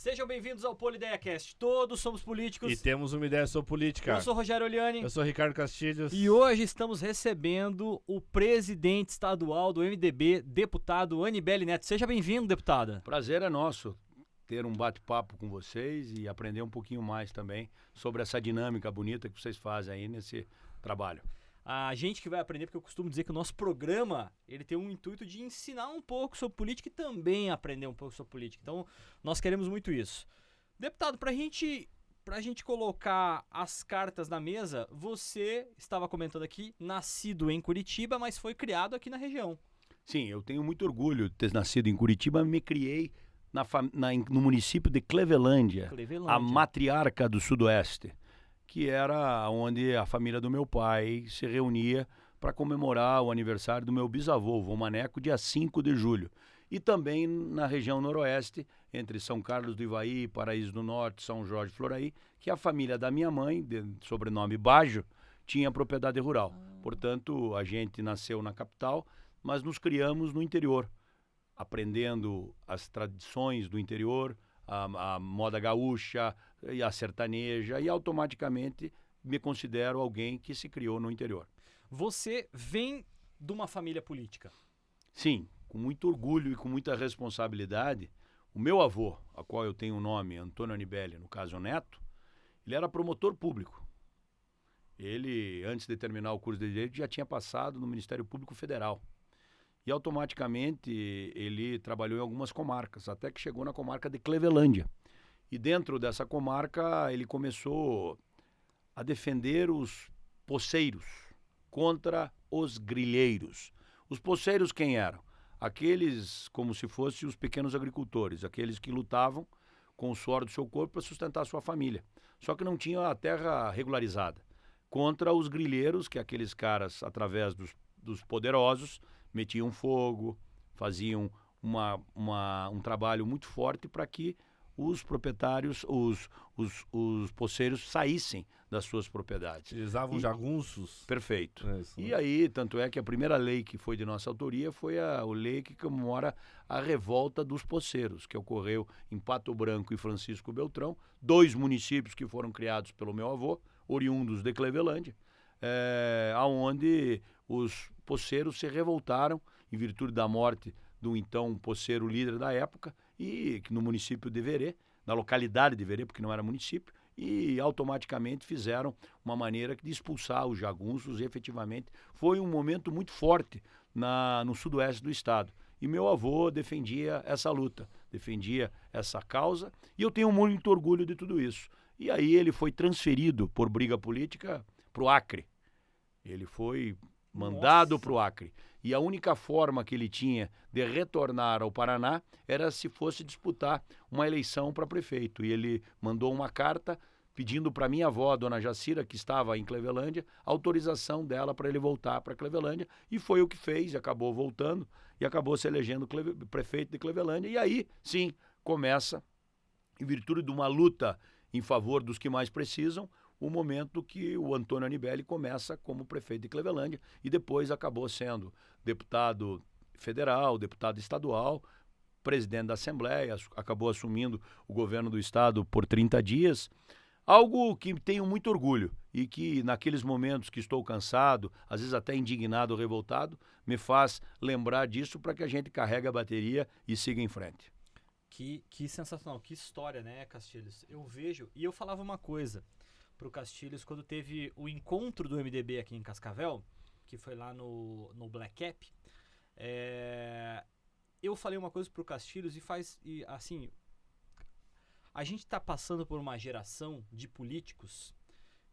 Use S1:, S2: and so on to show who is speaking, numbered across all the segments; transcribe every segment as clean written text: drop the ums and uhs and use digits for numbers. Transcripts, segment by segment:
S1: Sejam bem-vindos ao PolideiaCast. Todos somos políticos.
S2: E temos uma ideia sobre política.
S1: Eu sou Rogério Oliani.
S2: Eu sou Ricardo Castilhos.
S1: E hoje estamos recebendo o presidente estadual do MDB, deputado Anibele Neto. Seja bem-vindo, deputada.
S3: Prazer é nosso ter um bate-papo com vocês e aprender um pouquinho mais também sobre essa dinâmica bonita que vocês fazem aí nesse trabalho.
S1: A gente que vai aprender, porque eu costumo dizer que o nosso programa, ele tem um intuito de ensinar um pouco sobre política e também aprender um pouco sobre política. Então, nós queremos muito isso. Deputado, pra gente colocar as cartas na mesa, você estava comentando aqui, nascido em Curitiba, mas foi criado aqui na região.
S3: Sim, eu tenho muito orgulho de ter nascido em Curitiba, me criei no município de Clevelândia, a matriarca do Sudoeste, que era onde a família do meu pai se reunia para comemorar o aniversário do meu bisavô, vô Maneco, dia 5 de julho. E também na região noroeste, entre São Carlos do Ivaí, Paraíso do Norte, São Jorge e Floraí, que a família da minha mãe, de sobrenome Baggio, tinha propriedade rural. Portanto, a gente nasceu na capital, mas nos criamos no interior, aprendendo as tradições do interior, a moda gaúcha e a sertaneja, e automaticamente me considero alguém que se criou no interior.
S1: Você vem de uma família política?
S3: Sim, com muito orgulho e com muita responsabilidade. O meu avô, a qual eu tenho o nome, Antônio Anibele, no caso Neto, ele era promotor público. Ele, antes de terminar o curso de Direito, já tinha passado no Ministério Público Federal. E automaticamente ele trabalhou em algumas comarcas, até que chegou na comarca de Clevelândia. E dentro dessa comarca ele começou a defender os poceiros contra os grileiros. Os poceiros quem eram? Aqueles como se fossem os pequenos agricultores, aqueles que lutavam com o suor do seu corpo para sustentar a sua família. Só que não tinham a terra regularizada. Contra os grileiros, que aqueles caras, através dos poderosos, metiam fogo, faziam um trabalho muito forte para que os proprietários, os poceiros saíssem das suas propriedades.
S2: Utilizavam jagunços.
S3: Perfeito.
S2: Isso,
S3: e aí, tanto é que a primeira lei que foi de nossa autoria foi a lei que comemora a revolta dos poceiros, que ocorreu em Pato Branco e Francisco Beltrão, 2 municípios que foram criados pelo meu avô, oriundos de Clevelândia, aonde os poceiros se revoltaram em virtude da morte do então poceiro líder da época, e no município de Verê, na localidade de Verê, porque não era município, e automaticamente fizeram uma maneira de expulsar os jagunços, e efetivamente foi um momento muito forte no sudoeste do estado. E meu avô defendia essa luta, defendia essa causa, e eu tenho muito orgulho de tudo isso. E aí ele foi transferido por briga política para o Acre. Ele foi mandado para o Acre. E a única forma que ele tinha de retornar ao Paraná era se fosse disputar uma eleição para prefeito. E ele mandou uma carta pedindo para minha avó, a dona Jacira, que estava em Clevelândia, autorização dela para ele voltar para Clevelândia. E foi o que fez, acabou voltando e acabou se elegendo prefeito de Clevelândia. E aí, sim, começa, em virtude de uma luta em favor dos que mais precisam, o momento que o Antônio Anibele começa como prefeito de Clevelândia e depois acabou sendo deputado federal, deputado estadual, presidente da Assembleia, acabou assumindo o governo do estado por 30 dias, algo que tenho muito orgulho e que naqueles momentos que estou cansado, às vezes até indignado ou revoltado, me faz lembrar disso para que a gente carregue a bateria e siga em frente.
S1: Que sensacional, que história, né, Castilhos? Eu vejo, e eu falava uma coisa pro Castilhos quando teve o encontro do MDB aqui em Cascavel, que foi lá no Black Cap. Eu falei uma coisa pro Castilhos e assim, a gente tá passando por uma geração de políticos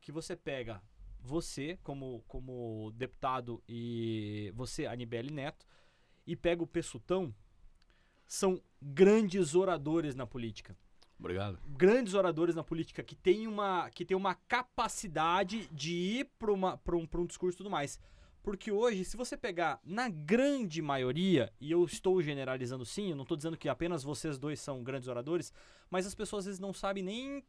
S1: que você pega você como deputado e você, Anibele Neto, e pega o Pessutão, são grandes oradores na política.
S3: Obrigado.
S1: Grandes oradores na política que tem uma capacidade de ir para um discurso e tudo mais. Porque hoje, se você pegar na grande maioria, e eu estou generalizando sim, eu não estou dizendo que apenas vocês dois são grandes oradores, mas as pessoas às vezes não sabem nem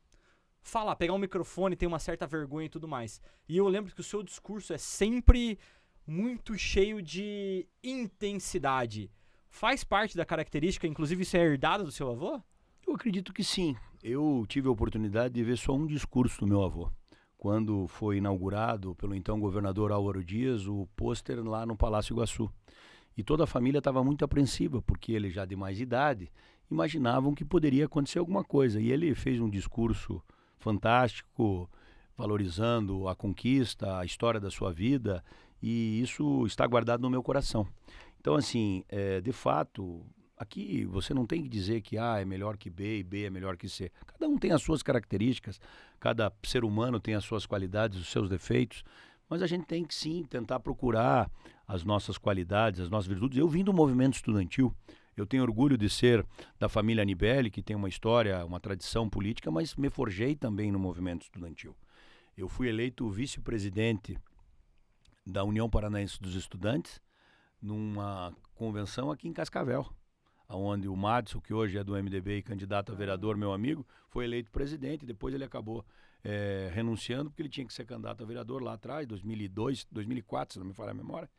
S1: falar, pegar um microfone, tem uma certa vergonha e tudo mais. E eu lembro que o seu discurso é sempre muito cheio de intensidade. Faz parte da característica, inclusive isso é herdado do seu avô?
S3: Eu acredito que sim. Eu tive a oportunidade de ver só um discurso do meu avô, quando foi inaugurado pelo então governador Álvaro Dias o pôster lá no Palácio Iguaçu. E toda a família estava muito apreensiva, porque ele já de mais idade, imaginavam que poderia acontecer alguma coisa. E ele fez um discurso fantástico, valorizando a conquista, a história da sua vida, e isso está guardado no meu coração. Então, assim, de fato, aqui você não tem que dizer que A é melhor que B e B é melhor que C. Cada um tem as suas características, cada ser humano tem as suas qualidades, os seus defeitos, mas a gente tem que sim tentar procurar as nossas qualidades, as nossas virtudes. Eu vim do movimento estudantil, eu tenho orgulho de ser da família Anibele, que tem uma história, uma tradição política, mas me forjei também no movimento estudantil. Eu fui eleito vice-presidente da União Paranaense dos Estudantes numa convenção aqui em Cascavel, onde o Madison, que hoje é do MDB e candidato a vereador, meu amigo, foi eleito presidente. Depois ele acabou renunciando, porque ele tinha que ser candidato a vereador lá atrás, 2002, 2004, se não me falha a memória.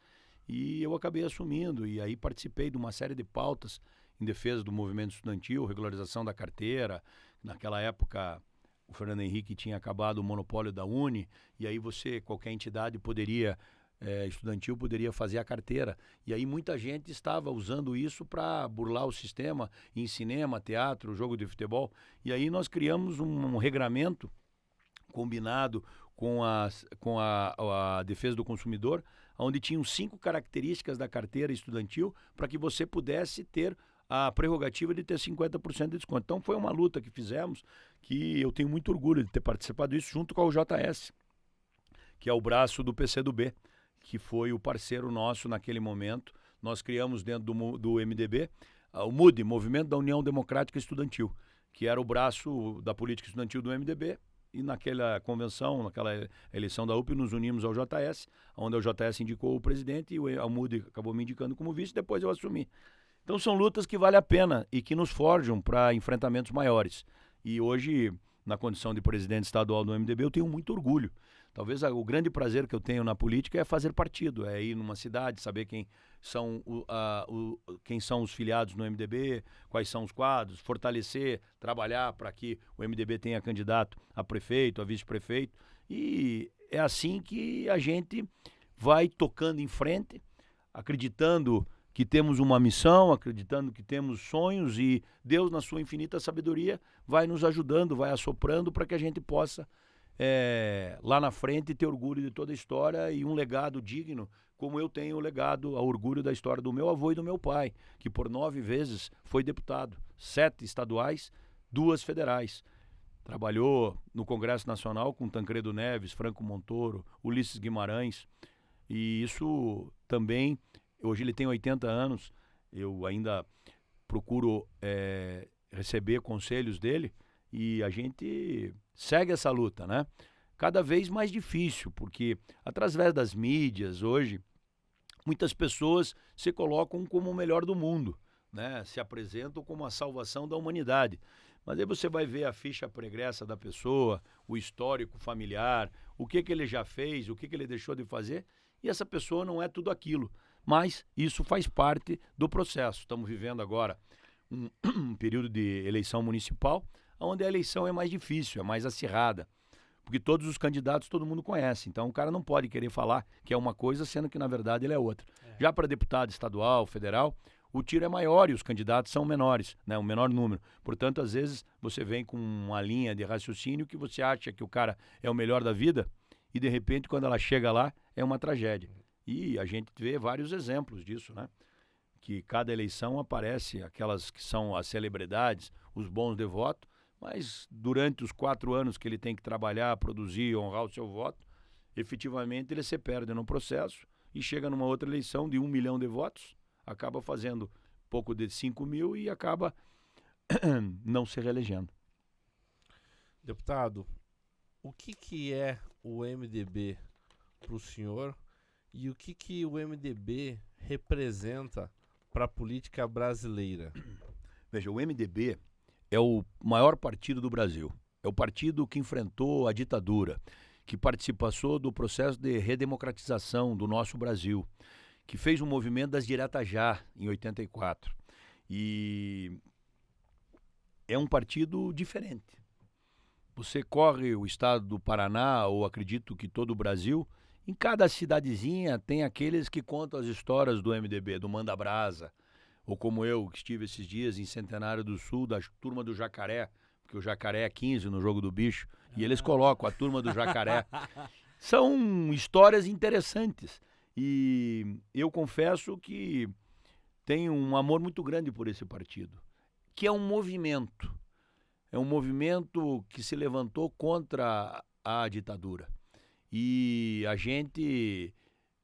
S3: E eu acabei assumindo, e aí participei de uma série de pautas em defesa do movimento estudantil, regularização da carteira. Naquela época, o Fernando Henrique tinha acabado o monopólio da Uni, e aí qualquer entidade estudantil poderia fazer a carteira. E aí muita gente estava usando isso para burlar o sistema em cinema, teatro, jogo de futebol. E aí nós criamos um regramento combinado com a defesa do consumidor, onde tinham 5 características da carteira estudantil para que você pudesse ter a prerrogativa de ter 50% de desconto. Então foi uma luta que fizemos, que eu tenho muito orgulho de ter participado disso junto com a UJS, que é o braço do PCdoB, que foi o parceiro nosso naquele momento. Nós criamos dentro do MDB o MUD, Movimento da União Democrática Estudantil, que era o braço da política estudantil do MDB. E naquela convenção, naquela eleição da UP, nos unimos ao JS, onde o JS indicou o presidente e a MUD acabou me indicando como vice, depois eu assumi. Então são lutas que valem a pena e que nos forjam para enfrentamentos maiores. E hoje, na condição de presidente estadual do MDB, eu tenho muito orgulho. Talvez o grande prazer que eu tenho na política é fazer partido, é ir numa cidade, saber quem são os filiados no MDB, quais são os quadros, fortalecer, trabalhar para que o MDB tenha candidato a prefeito, a vice-prefeito. E é assim que a gente vai tocando em frente, acreditando que temos uma missão, acreditando que temos sonhos, e Deus, na sua infinita sabedoria, vai nos ajudando, vai assoprando para que a gente possa lá na frente ter orgulho de toda a história e um legado digno, como eu tenho o legado, a orgulho da história do meu avô e do meu pai, que por 9 vezes foi deputado, 7 estaduais, 2 federais. Trabalhou no Congresso Nacional com Tancredo Neves, Franco Montoro, Ulisses Guimarães, e isso também, hoje ele tem 80 anos, eu ainda procuro receber conselhos dele, e a gente segue essa luta, né? Cada vez mais difícil, porque através das mídias hoje, muitas pessoas se colocam como o melhor do mundo, né? Se apresentam como a salvação da humanidade. Mas aí você vai ver a ficha pregressa da pessoa, o histórico familiar, o que ele já fez, o que ele deixou de fazer, e essa pessoa não é tudo aquilo. Mas isso faz parte do processo. Estamos vivendo agora um período de eleição municipal, onde a eleição é mais difícil, é mais acirrada, porque todos os candidatos todo mundo conhece, então o cara não pode querer falar que é uma coisa, sendo que na verdade ele é outra. Já para deputado estadual, federal, o tiro é maior e os candidatos são menores, né, um menor número. Portanto, às vezes você vem com uma linha de raciocínio que você acha que o cara é o melhor da vida e de repente quando ela chega lá é uma tragédia. E a gente vê vários exemplos disso, né? Que cada eleição aparece aquelas que são as celebridades, os bons de voto, mas durante os 4 anos que ele tem que trabalhar, produzir, honrar o seu voto, efetivamente ele se perde no processo e chega numa outra eleição de 1 milhão de votos, acaba fazendo pouco de 5 mil e acaba não se reelegendo.
S2: Deputado, o que é o MDB para o senhor e o que o MDB representa para a política brasileira?
S3: Veja, o MDB é o maior partido do Brasil. É o partido que enfrentou a ditadura, que participou do processo de redemocratização do nosso Brasil, que fez um movimento das diretas já em 84. E é um partido diferente. Você corre o estado do Paraná, ou acredito que todo o Brasil, em cada cidadezinha tem aqueles que contam as histórias do MDB, do Manda Brasa, ou como eu, que estive esses dias em Centenário do Sul, da turma do Jacaré, porque o Jacaré é 15 no Jogo do Bicho, e eles colocam a turma do Jacaré. São histórias interessantes, e eu confesso que tenho um amor muito grande por esse partido, que é um movimento. É um movimento que se levantou contra a ditadura. E a gente,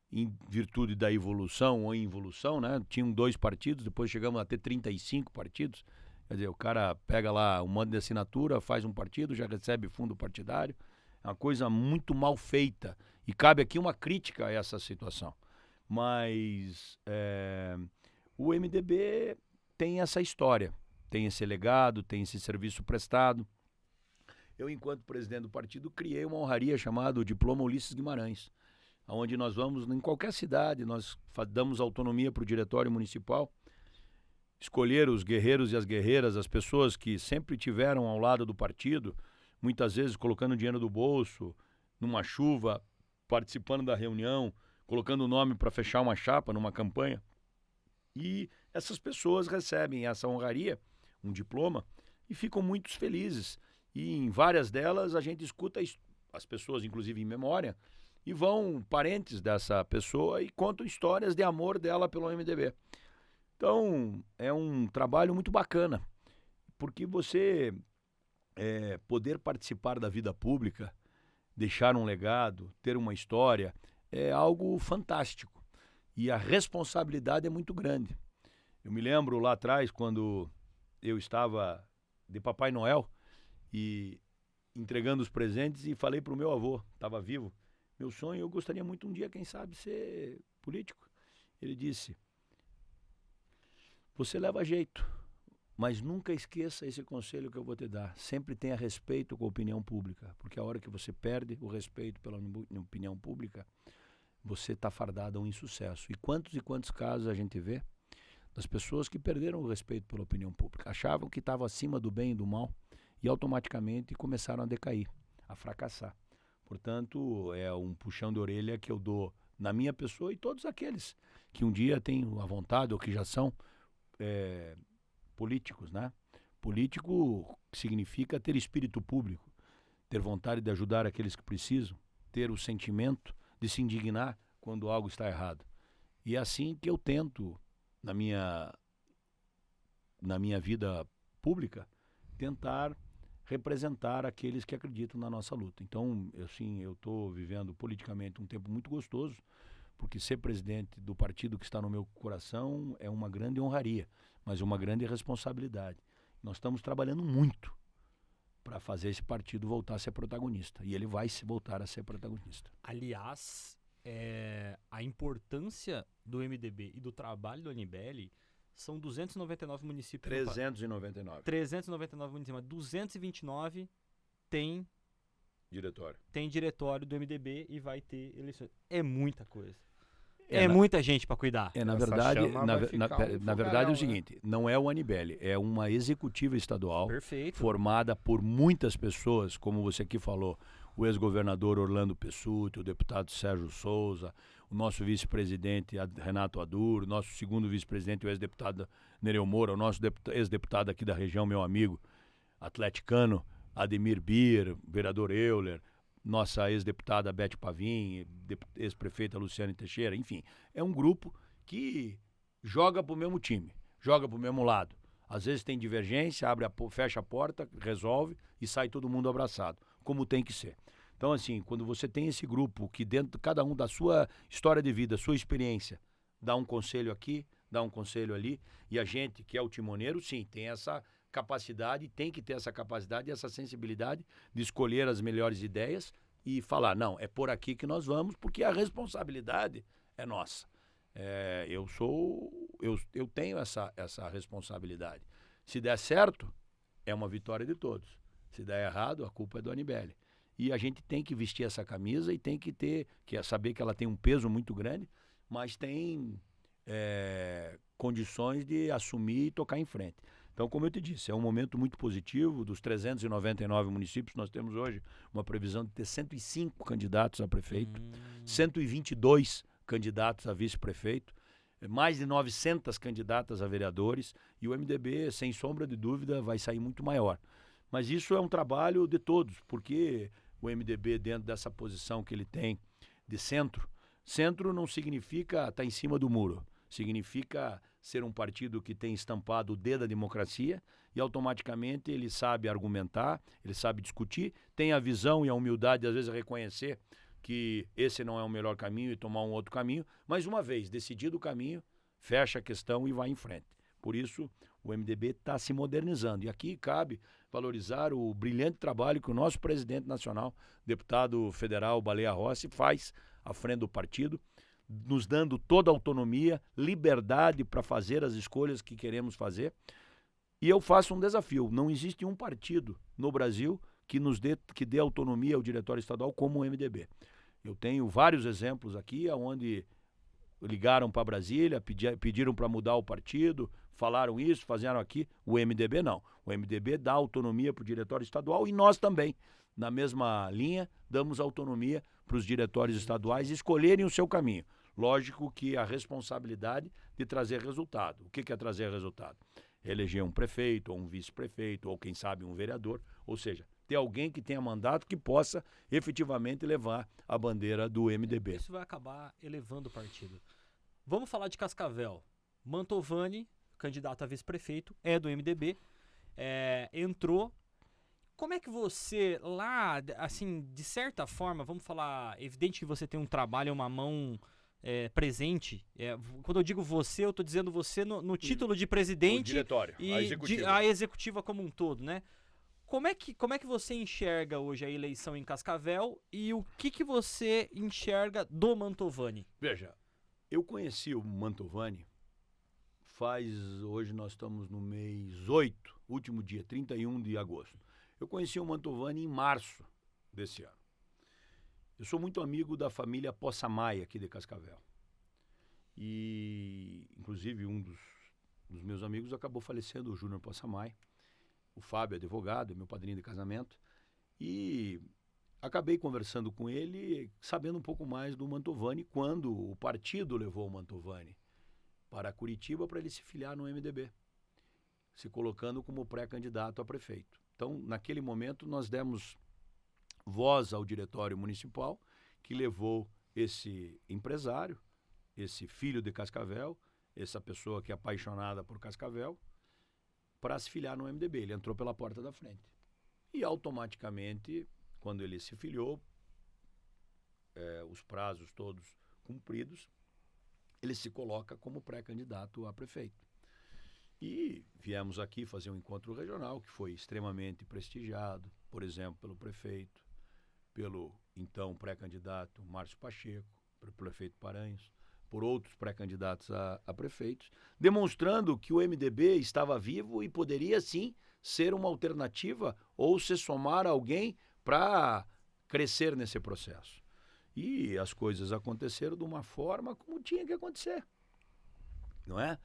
S3: em virtude da evolução ou involução, né? Tinham 2 partidos, depois chegamos a ter 35 partidos. Quer dizer, o cara pega lá um monte de assinatura, faz um partido, já recebe fundo partidário. É uma coisa muito mal feita. E cabe aqui uma crítica a essa situação. Mas o MDB tem essa história. Tem esse legado, tem esse serviço prestado. Eu, enquanto presidente do partido, criei uma honraria chamada Diploma Ulisses Guimarães, onde nós vamos, em qualquer cidade, nós damos autonomia para o diretório municipal, escolher os guerreiros e as guerreiras, as pessoas que sempre tiveram ao lado do partido, muitas vezes colocando dinheiro do bolso, numa chuva, participando da reunião, colocando o nome para fechar uma chapa numa campanha. E essas pessoas recebem essa honraria, um diploma, e ficam muito felizes. E em várias delas a gente escuta as pessoas, inclusive em memória, e vão parentes dessa pessoa e contam histórias de amor dela pelo MDB. Então, é um trabalho muito bacana, porque você poder participar da vida pública, deixar um legado, ter uma história, é algo fantástico. E a responsabilidade é muito grande. Eu me lembro lá atrás, quando eu estava de Papai Noel e entregando os presentes, e falei para o meu avô, estava vivo, meu sonho, eu gostaria muito um dia, quem sabe, ser político. Ele disse, você leva jeito, mas nunca esqueça esse conselho que eu vou te dar. Sempre tenha respeito com a opinião pública, porque a hora que você perde o respeito pela opinião pública, você está fardado a um insucesso. E quantos casos a gente vê das pessoas que perderam o respeito pela opinião pública, achavam que estavam acima do bem e do mal e automaticamente começaram a decair, a fracassar. Portanto, é um puxão de orelha que eu dou na minha pessoa e todos aqueles que um dia têm a vontade ou que já são políticos, né? Político significa ter espírito público, ter vontade de ajudar aqueles que precisam, ter o sentimento de se indignar quando algo está errado. E é assim que eu tento, na minha vida pública, tentar representar aqueles que acreditam na nossa luta. Então, eu estou vivendo politicamente um tempo muito gostoso, porque ser presidente do partido que está no meu coração é uma grande honraria, mas uma grande responsabilidade. Nós estamos trabalhando muito para fazer esse partido voltar a ser protagonista, e ele vai voltar a ser protagonista.
S1: Aliás, a importância do MDB e do trabalho do Anibele são 299 municípios.
S3: 399.
S1: 399 municípios, mas 229 tem diretório do MDB e vai ter eleições. É muita coisa. Muita gente para cuidar.
S3: Na verdade, é o seguinte, não é o Anibele, é uma executiva estadual.
S1: Perfeito.
S3: Formada por muitas pessoas, como você aqui falou, o ex-governador Orlando Pessutti, o deputado Sérgio Souza, o nosso vice-presidente Renato Adur, o nosso segundo vice-presidente, o ex-deputado Nereu Moura, o nosso ex-deputado aqui da região, meu amigo atleticano Ademir Bir, vereador Euler, nossa ex-deputada Beth Pavim, ex-prefeita Luciane Teixeira, enfim. É um grupo que joga pro mesmo time, joga pro mesmo lado. Às vezes tem divergência, fecha a porta, resolve e sai todo mundo abraçado, como tem que ser. Então, assim, quando você tem esse grupo que dentro, cada um da sua história de vida, sua experiência, dá um conselho aqui, dá um conselho ali, e a gente, que é o timoneiro, sim, tem essa capacidade, tem que ter essa capacidade e essa sensibilidade de escolher as melhores ideias e falar, não, é por aqui que nós vamos, porque a responsabilidade é nossa. Eu tenho essa responsabilidade. Se der certo, é uma vitória de todos. Se der errado, a culpa é do Anibele. E a gente tem que vestir essa camisa e tem que saber que ela tem um peso muito grande, mas tem condições de assumir e tocar em frente. Então, como eu te disse, é um momento muito positivo. Dos 399 municípios, nós temos hoje uma previsão de ter 105 candidatos a prefeito, 122 candidatos a vice-prefeito, mais de 900 candidatas a vereadores, e o MDB, sem sombra de dúvida, vai sair muito maior. Mas isso é um trabalho de todos, porque o MDB, dentro dessa posição que ele tem de centro, centro não significa estar em cima do muro, significa ser um partido que tem estampado o D da democracia e automaticamente ele sabe argumentar, ele sabe discutir, tem a visão e a humildade de às vezes reconhecer que esse não é o melhor caminho e tomar um outro caminho, mas uma vez decidido o caminho, fecha a questão e vai em frente. Por isso, o MDB está se modernizando. E aqui cabe valorizar o brilhante trabalho que o nosso presidente nacional, deputado federal Baleia Rossi, faz à frente do partido, nos dando toda a autonomia, liberdade para fazer as escolhas que queremos fazer. E eu faço um desafio. Não existe um partido no Brasil que dê autonomia ao diretório estadual como o MDB. Eu tenho vários exemplos aqui, onde ligaram para Brasília, pediram para mudar o partido, falaram isso, fizeram aqui. O MDB não. O MDB dá autonomia para o diretório estadual e nós também, na mesma linha, damos autonomia para os diretórios estaduais escolherem o seu caminho. Lógico que a responsabilidade de trazer resultado. O que é trazer resultado? Eleger um prefeito, ou um vice-prefeito, ou quem sabe um vereador, ou seja, ter alguém que tenha mandato que possa efetivamente levar a bandeira do MDB.
S1: Isso vai acabar elevando o partido. Vamos falar de Cascavel. Mantovani, candidato a vice-prefeito, é do MDB, entrou. Como é que você lá, assim, de certa forma, vamos falar, evidente que você tem um trabalho, uma mão presente. Quando eu digo você, eu estou dizendo você no título de presidente.
S3: O diretório,
S1: e
S3: a executiva.
S1: a executiva como um todo, né? Como é que você enxerga hoje a eleição em Cascavel e o que você enxerga do Mantovani?
S3: Veja, eu conheci o Mantovani hoje nós estamos no mês 8, último dia, 31 de agosto. Eu conheci o Mantovani em março desse ano. Eu sou muito amigo da família Possamay aqui de Cascavel. E, inclusive, um dos meus amigos acabou falecendo, o Júnior Possamay. O Fábio, advogado, é meu padrinho de casamento. E acabei conversando com ele, sabendo um pouco mais do Mantovani, quando o partido levou o Mantovani para Curitiba para ele se filiar no MDB, se colocando como pré-candidato a prefeito. Então, naquele momento, nós demos voz ao diretório municipal, que levou esse empresário, esse filho de Cascavel, essa pessoa que é apaixonada por Cascavel, para se filiar no MDB. Ele entrou pela porta da frente. E automaticamente, quando ele se filiou, os prazos todos cumpridos, ele se coloca como pré-candidato a prefeito. E viemos aqui fazer um encontro regional, que foi extremamente prestigiado, por exemplo, pelo prefeito, pelo então pré-candidato Márcio Pacheco, pelo prefeito Paranhos, por outros pré-candidatos a prefeitos, demonstrando que o MDB estava vivo e poderia sim ser uma alternativa ou se somar a alguém para crescer nesse processo. E as coisas aconteceram de uma forma como tinha que acontecer, não é?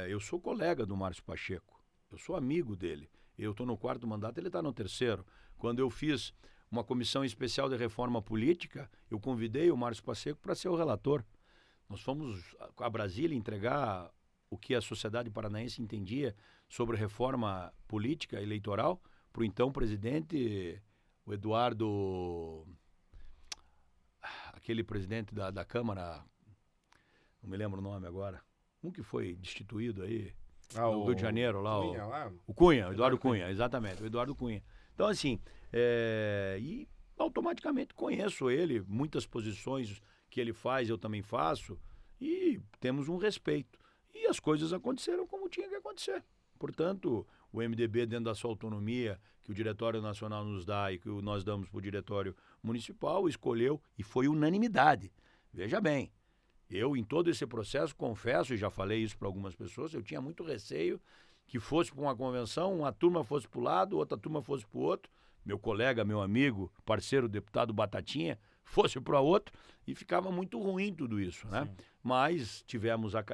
S3: Eu sou colega do Márcio Pacheco, eu sou amigo dele. Eu estou no 4º mandato, ele está no 3º. Quando eu fiz uma comissão especial de reforma política, eu convidei o Márcio Pacheco para ser o relator. Nós fomos a Brasília entregar o que a sociedade paranaense entendia sobre reforma política eleitoral para o então presidente, o Eduardo, aquele presidente da Câmara, não me lembro o nome agora, um que foi destituído aí, no Rio de Janeiro, lá, o Cunha, o Eduardo Cunha, exatamente, o Eduardo Cunha. Então, assim, e automaticamente conheço ele, muitas posições que ele faz, eu também faço, e temos um respeito. E as coisas aconteceram como tinha que acontecer. Portanto, o MDB, dentro da sua autonomia, que o Diretório Nacional nos dá e que nós damos para o Diretório Municipal, escolheu, e foi unanimidade. Veja bem, eu, em todo esse processo, confesso, e já falei isso para algumas pessoas, eu tinha muito receio que fosse para uma convenção, uma turma fosse para o lado, outra turma fosse para o outro, meu colega, meu amigo, parceiro, deputado Batatinha, fosse para outro, e ficava muito ruim tudo isso, né? Sim. Mas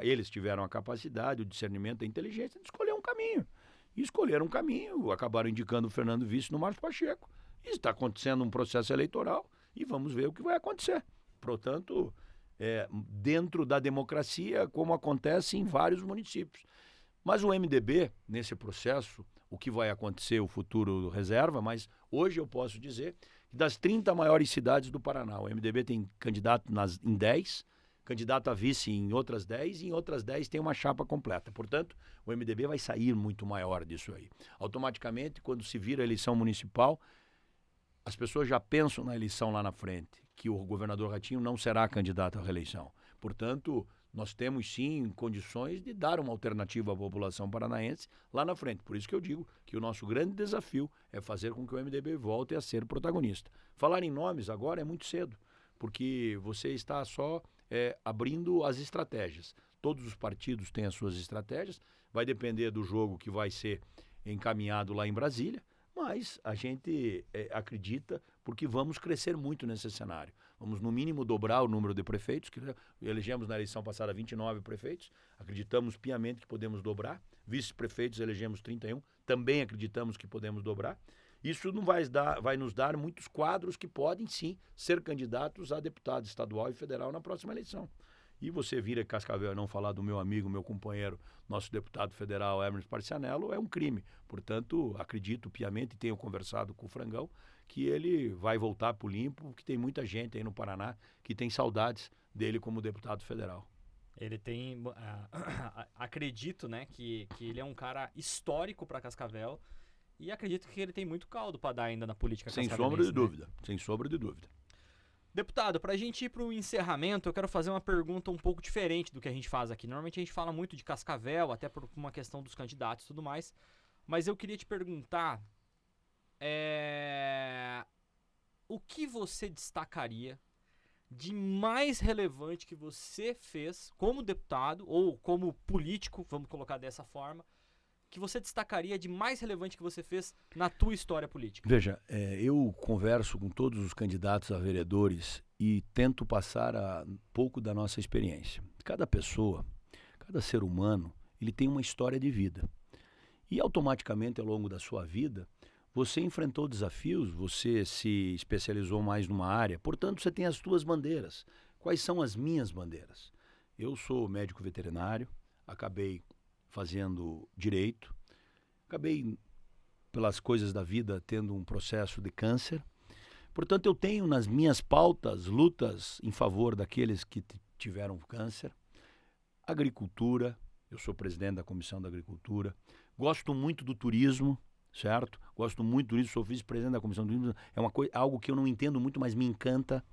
S3: eles tiveram a capacidade, o discernimento, a inteligência de escolher um caminho. e escolheram um caminho, acabaram indicando o Fernando Vice no Márcio Pacheco. E está acontecendo um processo eleitoral e vamos ver o que vai acontecer. Portanto, dentro da democracia, como acontece em vários municípios. Mas o MDB, nesse processo, o que vai acontecer, o futuro reserva, mas hoje eu posso dizer que das 30 maiores cidades do Paraná, o MDB tem candidato em 10, candidato a vice em outras 10, e em outras 10 tem uma chapa completa. Portanto, o MDB vai sair muito maior disso aí. Automaticamente, quando se vira a eleição municipal, as pessoas já pensam na eleição lá na frente, que o governador Ratinho não será candidato à reeleição. Portanto, nós temos sim condições de dar uma alternativa à população paranaense lá na frente. Por isso que eu digo que o nosso grande desafio é fazer com que o MDB volte a ser protagonista. Falar em nomes agora é muito cedo, porque você está só abrindo as estratégias. Todos os partidos têm as suas estratégias, vai depender do jogo que vai ser encaminhado lá em Brasília, mas a gente acredita porque vamos crescer muito nesse cenário. Vamos, no mínimo, dobrar o número de prefeitos, que elegemos na eleição passada 29 prefeitos, acreditamos piamente que podemos dobrar. Vice-prefeitos elegemos 31, também acreditamos que podemos dobrar. Isso não vai nos dar muitos quadros que podem, sim, ser candidatos a deputado estadual e federal na próxima eleição. E você vir a Cascavel e não falar do meu amigo, meu companheiro, nosso deputado federal, Hermes Parcianello, é um crime. Portanto, acredito piamente e tenho conversado com o Frangão que ele vai voltar para o limpo, porque tem muita gente aí no Paraná que tem saudades dele como deputado federal.
S1: Ele tem... acredito, né, que ele é um cara histórico para Cascavel e acredito que ele tem muito caldo para dar ainda na política cascavelense.
S3: Sem sombra de dúvida, sem sombra de dúvida.
S1: Deputado, para a gente ir para o encerramento, eu quero fazer uma pergunta um pouco diferente do que a gente faz aqui. Normalmente a gente fala muito de Cascavel, até por uma questão dos candidatos e tudo mais, mas eu queria te perguntar o que você destacaria de mais relevante que você fez como deputado ou como político, vamos colocar dessa forma, que você destacaria de mais relevante que você fez na tua história política?
S3: Veja, eu converso com todos os candidatos a vereadores e tento passar um pouco da nossa experiência. Cada pessoa, cada ser humano, ele tem uma história de vida. E automaticamente, ao longo da sua vida, você enfrentou desafios, você se especializou mais numa área, portanto, você tem as suas bandeiras. Quais são as minhas bandeiras? Eu sou médico veterinário, acabei fazendo direito, acabei, pelas coisas da vida, tendo um processo de câncer. Portanto, eu tenho nas minhas pautas lutas em favor daqueles que tiveram câncer. Agricultura, eu sou presidente da Comissão da Agricultura. Gosto muito do turismo, certo? Gosto muito do turismo, sou vice-presidente da Comissão do Turismo. É algo que eu não entendo muito, mas me encanta,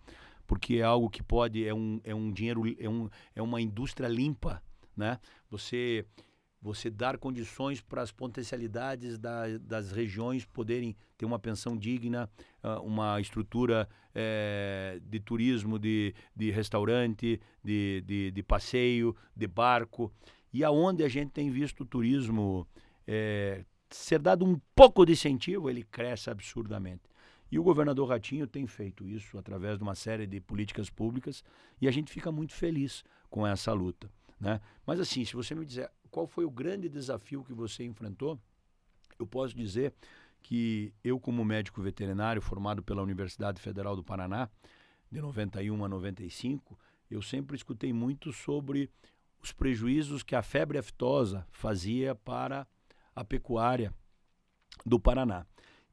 S3: porque é algo que pode, é um dinheiro, é uma indústria limpa, né? Você dar condições para as potencialidades das regiões poderem ter uma pensão digna, uma estrutura de turismo, de restaurante, de passeio, de barco. E aonde a gente tem visto o turismo ser dado um pouco de incentivo, ele cresce absurdamente. E o governador Ratinho tem feito isso através de uma série de políticas públicas e a gente fica muito feliz com essa luta, né? Mas assim, se você me dizer qual foi o grande desafio que você enfrentou, eu posso dizer que eu, como médico veterinário formado pela Universidade Federal do Paraná, de 91 a 95, eu sempre escutei muito sobre os prejuízos que a febre aftosa fazia para a pecuária do Paraná.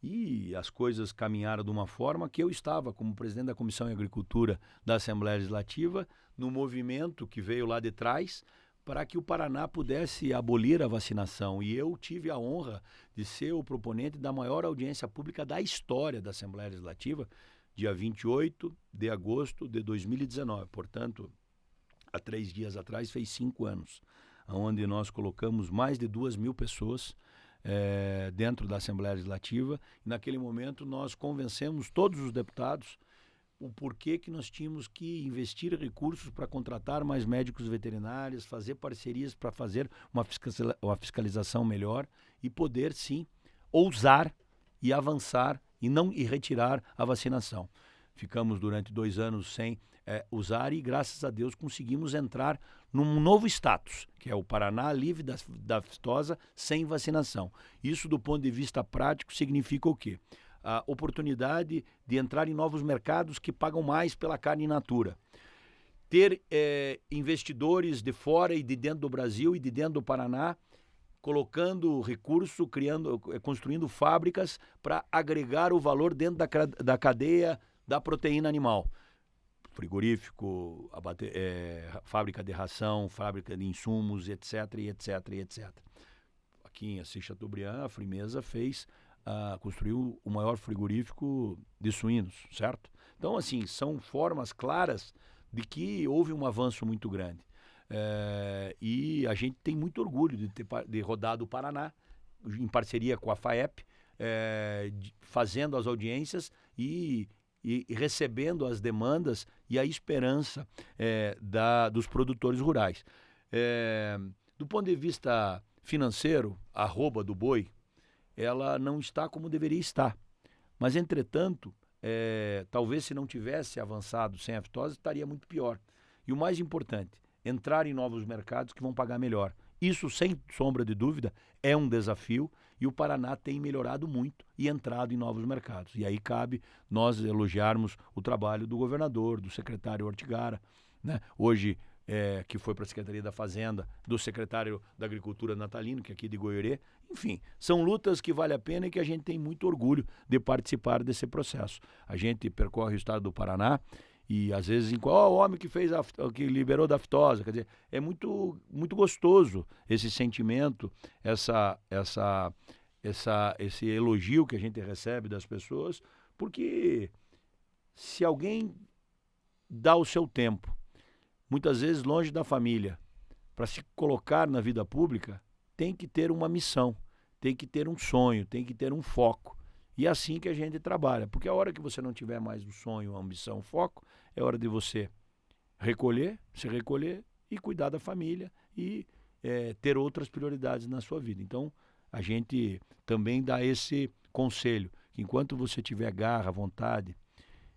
S3: E as coisas caminharam de uma forma que eu estava, como presidente da Comissão de Agricultura da Assembleia Legislativa, no movimento que veio lá de trás, para que o Paraná pudesse abolir a vacinação. E eu tive a honra de ser o proponente da maior audiência pública da história da Assembleia Legislativa, dia 28 de agosto de 2019. Portanto, há 3 dias atrás, fez 5 anos, onde nós colocamos mais de 2.000 pessoas dentro da Assembleia Legislativa. E naquele momento nós convencemos todos os deputados o porquê que nós tínhamos que investir recursos para contratar mais médicos veterinários, fazer parcerias para fazer uma fiscalização melhor e poder, sim, ousar e avançar e retirar a vacinação. ficamos durante 2 anos sem usar e, graças a Deus, conseguimos entrar num novo status, que é o Paraná livre da aftosa sem vacinação. Isso, do ponto de vista prático, significa o quê? A oportunidade de entrar em novos mercados que pagam mais pela carne in natura. Ter investidores de fora e de dentro do Brasil e de dentro do Paraná colocando recurso, construindo fábricas para agregar o valor dentro da cadeia da proteína animal. Frigorífico, fábrica de ração, fábrica de insumos, etc, etc, etc. Aqui em Assis Chateaubriand, a Frimeza construiu o maior frigorífico de suínos, certo? Então, assim, são formas claras de que houve um avanço muito grande. E a gente tem muito orgulho de rodar do Paraná, em parceria com a FAEP, fazendo as audiências e recebendo as demandas e a esperança dos produtores rurais. Do ponto de vista financeiro, a arroba do boi, ela não está como deveria estar. Mas, entretanto, talvez se não tivesse avançado sem a aftosa, estaria muito pior. E o mais importante, entrar em novos mercados que vão pagar melhor. Isso, sem sombra de dúvida, é um desafio e o Paraná tem melhorado muito e entrado em novos mercados. E aí cabe nós elogiarmos o trabalho do governador, do secretário Ortigara, né? Hoje, que foi para a Secretaria da Fazenda, do secretário da Agricultura Natalino, que é aqui de Goiorê. Enfim, são lutas que vale a pena e que a gente tem muito orgulho de participar desse processo. A gente percorre o estado do Paraná e às vezes o homem que liberou da aftosa, quer dizer, é muito, muito gostoso esse sentimento, esse elogio que a gente recebe das pessoas, porque se alguém dá o seu tempo, muitas vezes longe da família, para se colocar na vida pública, tem que ter uma missão, tem que ter um sonho, tem que ter um foco. E é assim que a gente trabalha, porque a hora que você não tiver mais o sonho, a ambição, o foco, é hora de você se recolher e cuidar da família e ter outras prioridades na sua vida. Então, a gente também dá esse conselho, que enquanto você tiver garra, vontade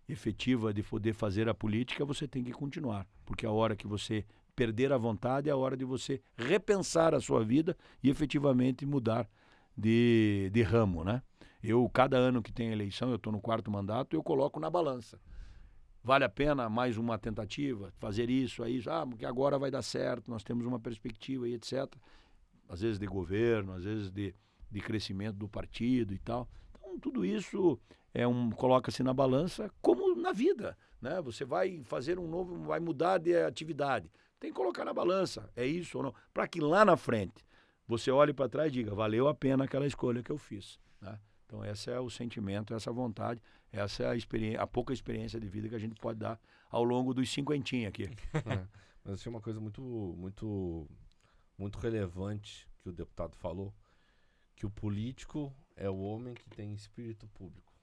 S3: efetiva de poder fazer a política, você tem que continuar, porque a hora que você perder a vontade é a hora de você repensar a sua vida e efetivamente mudar de ramo, né? Cada ano que tem eleição, eu estou no 4º mandato, eu coloco na balança. Vale a pena mais uma tentativa, fazer isso, porque agora vai dar certo, nós temos uma perspectiva e etc. Às vezes de governo, às vezes de crescimento do partido e tal. Então, tudo isso coloca-se na balança como na vida, né? Você vai fazer vai mudar de atividade. Tem que colocar na balança, é isso ou não? Para que lá na frente você olhe para trás e diga, valeu a pena aquela escolha que eu fiz, né? Então, esse é o sentimento, essa vontade, essa é a pouca experiência de vida que a gente pode dar ao longo dos 50 aqui.
S2: Mas tinha uma coisa muito, muito, muito relevante que o deputado falou, que o político é o homem que tem espírito público,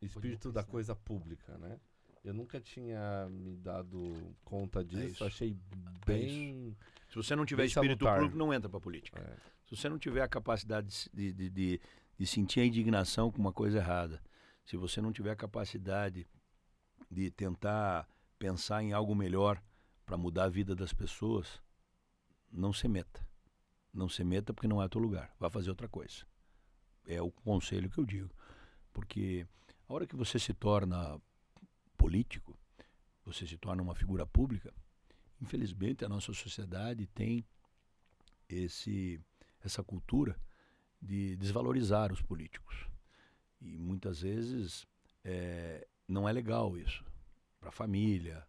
S2: espírito da coisa pública, né? Eu nunca tinha me dado conta disso, achei bem...
S3: Se você não tiver espírito público, não entra para a política. Se você não tiver a capacidade de sentir a indignação com uma coisa errada, se você não tiver a capacidade de tentar pensar em algo melhor para mudar a vida das pessoas, não se meta. Não se meta porque não é teu lugar. Vá fazer outra coisa. É o conselho que eu digo. Porque a hora que você se torna político, você se torna uma figura pública, infelizmente a nossa sociedade tem essa cultura de desvalorizar os políticos. E muitas vezes não é legal isso. Para a família,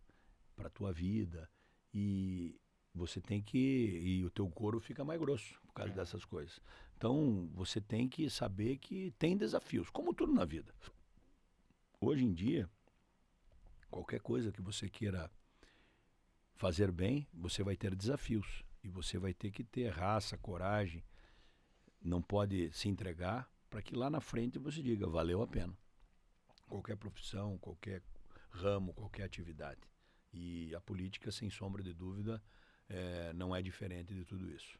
S3: para a tua vida. E você tem e o teu couro fica mais grosso por causa dessas coisas. Então, você tem que saber que tem desafios, como tudo na vida. Hoje em dia, qualquer coisa que você queira fazer bem, você vai ter desafios. E você vai ter que ter raça, coragem. Não pode se entregar para que lá na frente você diga, valeu a pena. Qualquer profissão, qualquer ramo, qualquer atividade. E a política, sem sombra de dúvida, não é diferente de tudo isso.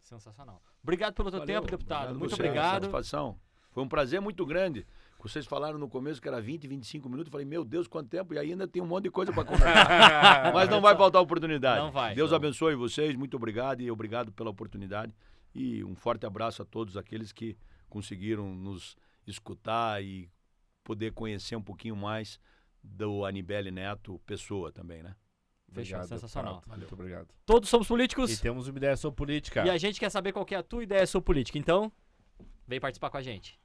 S1: Sensacional. Obrigado pelo teu tempo, deputado. Muito
S3: obrigado.
S1: obrigado.
S3: Satisfação. Foi um prazer muito grande Vocês falaram no começo que era 20, 25 minutos. Eu falei, meu Deus, quanto tempo. E ainda tem um monte de coisa para conversar. Mas não vai faltar oportunidade.
S1: Não vai.
S3: Deus abençoe vocês. Muito obrigado e obrigado pela oportunidade. E um forte abraço a todos aqueles que conseguiram nos escutar e poder conhecer um pouquinho mais do Anibele Neto Pessoa também, né?
S1: Fechou,
S2: Obrigado,
S1: sensacional.
S2: deputado. Muito obrigado.
S1: Todos somos políticos.
S2: E temos uma ideia sobre política.
S1: E a gente quer saber qual que é a tua ideia sobre política. Então, vem participar com a gente.